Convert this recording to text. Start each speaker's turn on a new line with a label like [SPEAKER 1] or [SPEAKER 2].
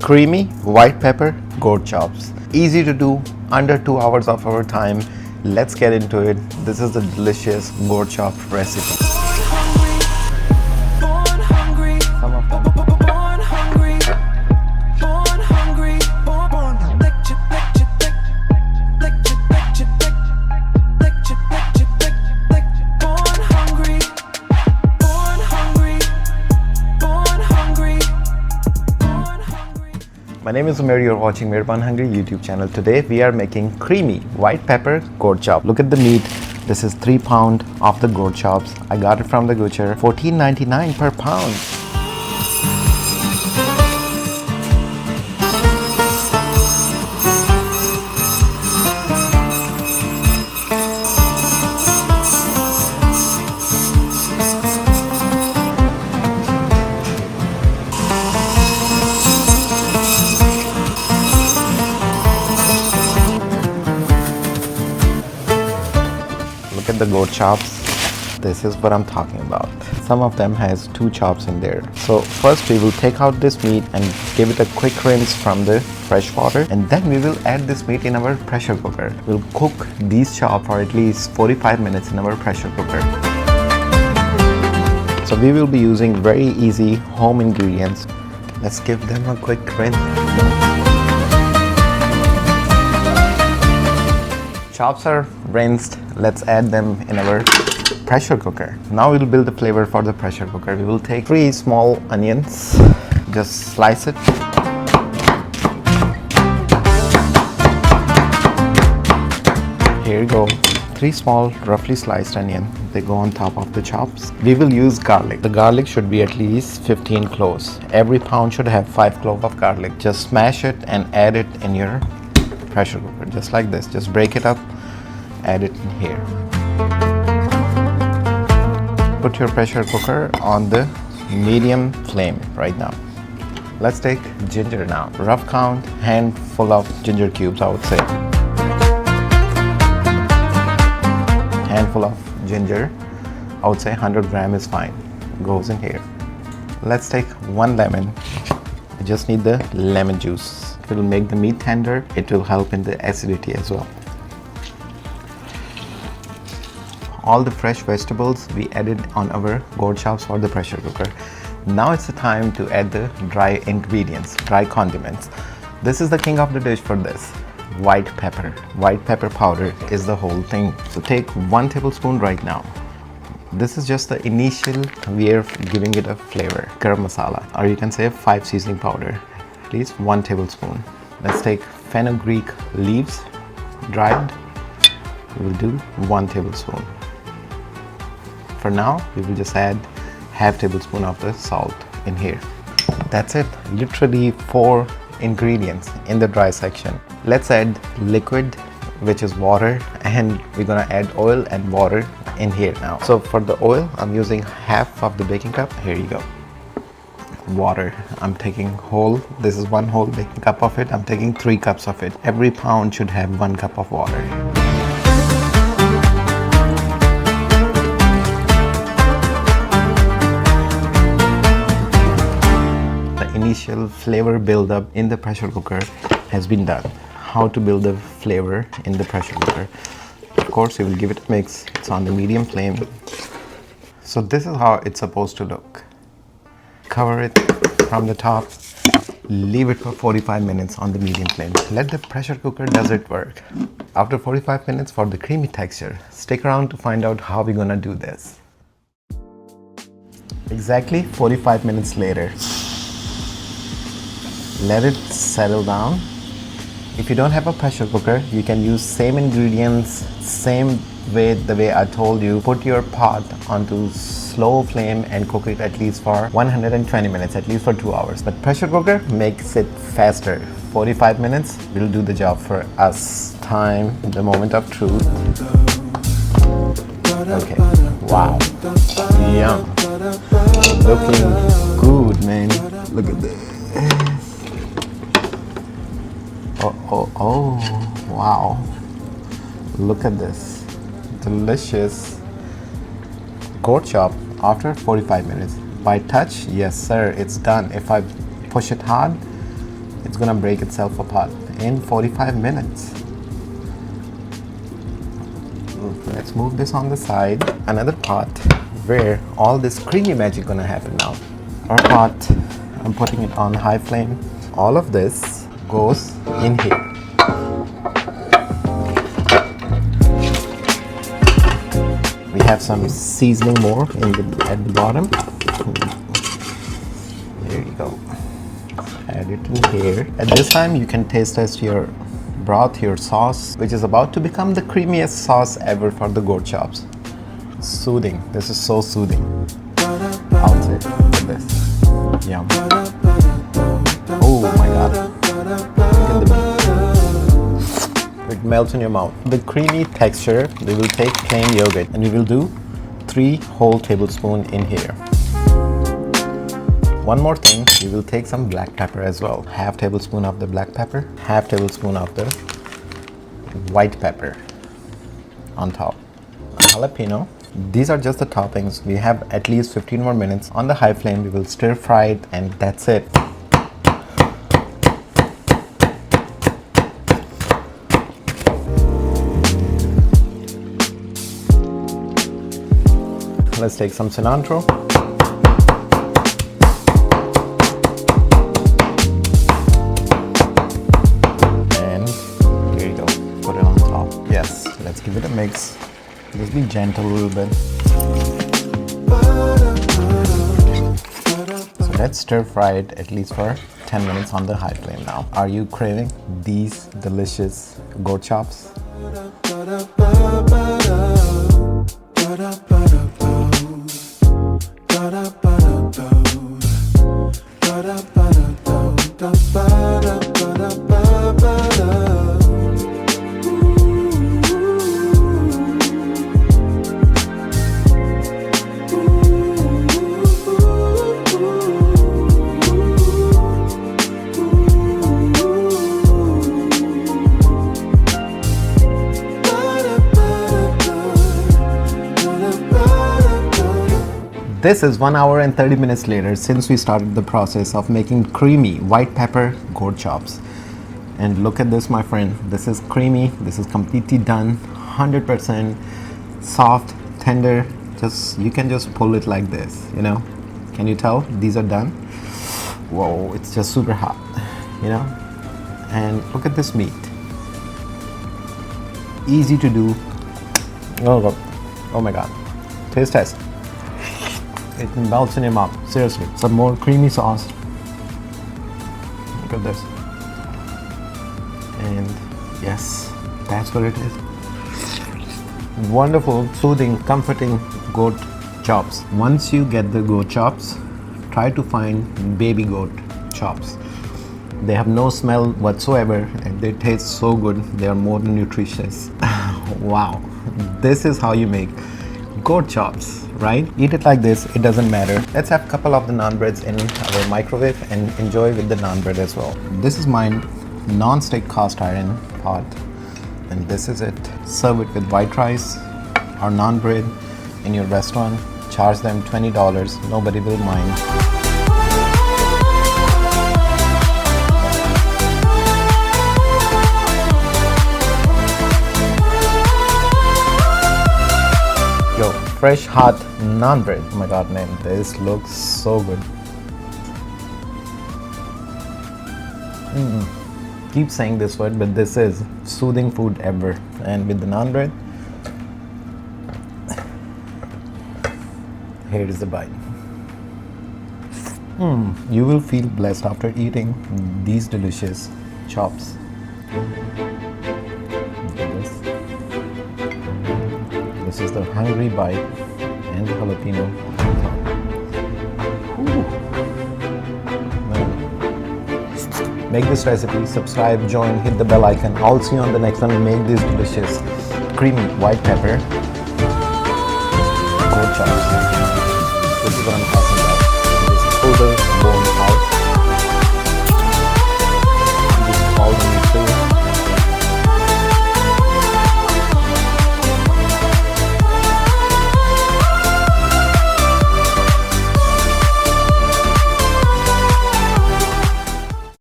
[SPEAKER 1] Creamy white pepper goat chops. Easy to do, under 2 hours of our time. Let's get into it. This is the delicious goat chop recipe. Some of them. My name is Umair, you're watching Born Hungry YouTube channel. Today we are making creamy white pepper goat chop. Look at the meat. This is 3 pound of the goat chops. I got it from the butcher. $14.99 per pound. Look at the goat chops. This is what I'm talking about. Some of them has 2 chops in there. So first we will take out this meat and give it a quick rinse from the fresh water, and then we will add this meat in our pressure cooker. We'll cook these chops for at least 45 minutes in our pressure cooker. So we will be using very easy home ingredients. Let's give them a quick rinse. Chops are rinsed. Let's add them in our pressure cooker. Now we'll build the flavor for the pressure cooker. We will take 3 small onions, just slice it. Here you go. 3 small roughly sliced onion. They go on top of the chops. We will use garlic. The garlic should be at least 15 cloves. Every pound should have 5 cloves of garlic. Just smash it and add it in your pressure cooker, just like this. Just break it up, add it in here. Put your pressure cooker on the medium flame right now. Let's take ginger now. Rough count, handful of ginger cubes, I would say. Handful of ginger, I would say 100 gram is fine. Goes in here. Let's take 1 lemon. I just need the lemon juice. It will make the meat tender. It will help in the acidity as well. All the fresh vegetables we added on our goat chops for the pressure cooker. Now it's the time to add the dry ingredients, dry condiments. This is the king of the dish for this. White pepper. White pepper powder is the whole thing. So take 1 tablespoon right now. This is just the initial way of giving it a flavor. Garam masala, or you can say 5 seasoning powder. At least 1 tablespoon. Let's take fenugreek leaves, dried. We will do 1 tablespoon. For now, we will just add half tablespoon of the salt in here. That's it. Literally 4 ingredients in the dry section. Let's add liquid, which is water, and we're gonna add oil and water in here now. So for the oil, I'm using half of the baking cup. Here you go. Water, I'm taking whole. This is 1 whole baking cup of it. I'm taking 3 cups of it. Every pound should have 1 cup of water. The initial flavor build-up in the pressure cooker has been done. How to build the flavor in the pressure cooker? Of course, you will give it a mix. It's on the medium flame. So this is how it's supposed to look. Cover it from the top, leave it for 45 minutes on the medium flame. Let the pressure cooker does its work. After 45 minutes for the creamy texture, stick around to find out how we're gonna do this. Exactly 45 minutes later. Let it settle down. If you don't have a pressure cooker, you can use same ingredients, same way, the way I told you. Put your pot onto slow flame and cook it at least for 120 minutes, at least for 2 hours. But pressure cooker makes it faster. 45 minutes will do the job for us. Time, the moment of truth. Okay, wow, yum. Looking good, man. Look at this. Oh, wow. Look at this. Delicious goat chop after 45 minutes. By touch, yes sir, it's done. If I push it hard, it's gonna break itself apart in 45 minutes. Let's move this on the side. Another pot where all this creamy magic gonna happen now. Our pot, I'm putting it on high flame. All of this goes in here. We have some seasoning more at the bottom. There you go. Add it in here. At this time, you can taste test your broth, your sauce, which is about to become the creamiest sauce ever for the goat chops. Soothing. This is so soothing. I'll say, look at this. Yum. Oh my god. Look at the meat. It melts in your mouth. The creamy texture, we will take plain yogurt and we will do 3 whole tablespoons in here. One more thing, we will take some black pepper as well. Half tablespoon of the black pepper, half tablespoon of the white pepper on top. A jalapeno. These are just the toppings. We have at least 15 more minutes on the high flame. We will stir fry it and that's it. Let's take some cilantro. Let's give it a mix. Just be gentle a little bit. So let's stir fry it at least for 10 minutes on the high flame now. Are you craving these delicious goat chops? This is 1 hour and 30 minutes later since we started the process of making creamy white pepper goat chops. And look at this, my friend. This is creamy. This is completely done. 100% soft, tender. You can just pull it like this, you know. Can you tell? These are done. Whoa, it's just super hot, you know. And look at this meat. Easy to do. Oh my god. Taste test. It melts in your mouth. Seriously. Some more creamy sauce. Look at this. And yes, that's what it is. Wonderful, soothing, comforting goat chops. Once you get the goat chops, try to find baby goat chops. They have no smell whatsoever and they taste so good. They are more nutritious. Wow. This is how you make goat chops, right? Eat it like this, it doesn't matter. Let's have a couple of the naan breads in our microwave and enjoy with the naan bread as well. This is my non-stick cast iron pot and this is it. Serve it with white rice or naan bread in your restaurant. Charge them $20, nobody will mind. Fresh hot naan bread. Oh my god, man, this looks so good. Keep saying this word, but this is soothing food ever. And with the naan bread, here is the bite. You will feel blessed after eating these delicious chops. This is the hungry bite and the jalapeno. Make this recipe, subscribe, join, hit the bell icon. I'll see you on the next one. Make this delicious creamy white pepper goat chops. This is what I'm calling.